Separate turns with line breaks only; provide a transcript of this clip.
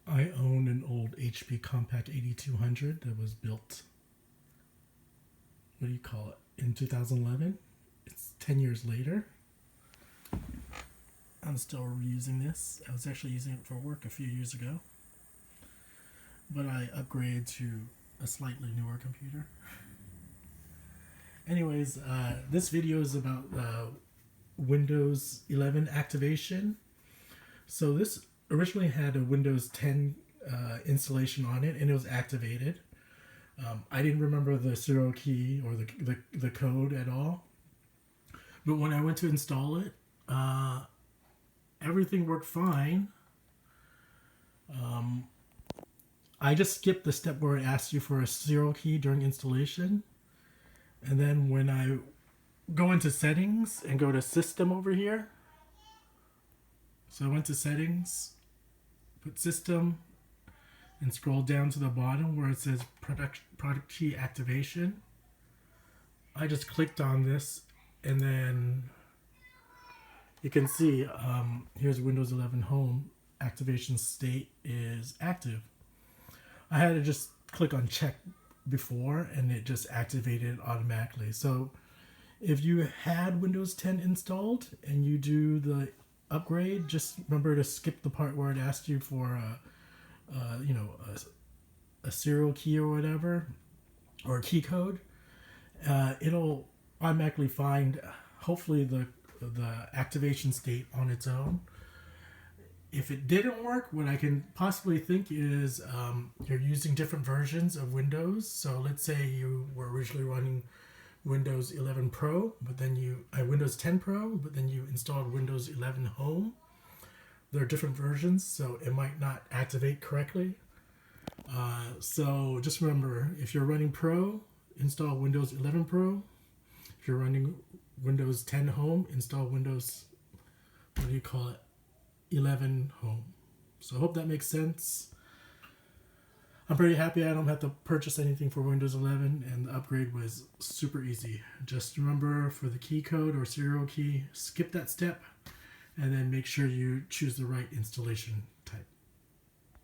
I own an old HP Compact 8200 that was built, what do you call it, in 2011. It's 10 years later. I'm still reusing this. I was actually using it for work a few years ago, but I upgraded to a slightly newer computer. Anyways, this video is about Windows 11 activation. So this originally had a Windows 10 installation on it, and it was activated. I didn't remember the serial key or the code at all. But when I went to install it, everything worked fine. I just skipped the step where it asks you for a serial key during installation. And then when I go into settings and go to system over here, so I went to settings, put system, and scroll down to the bottom where it says product key activation. I just clicked on this, and then you can see here's Windows 11 Home. Activation state is active. I had to just click on check before, and it just activated automatically. So if you had Windows 10 installed and you do the upgrade, just remember to skip the part where it asked you for a serial key or whatever, or a key code. It'll automatically find, hopefully, the activation state on its own. If it didn't work, what I can possibly think is you're using different versions of Windows. So let's say you were originally running Windows 11 Pro, but then Windows 10 Pro, but then you installed Windows 11 Home. There are different versions, so it might not activate correctly. So just remember, if you're running Pro, install Windows 11 Pro. If you're running Windows 10 Home, install Windows, 11 Home. So I hope that makes sense. I'm pretty happy I don't have to purchase anything for Windows 11, and the upgrade was super easy. Just remember, for the key code or serial key, skip that step, and then make sure you choose the right installation.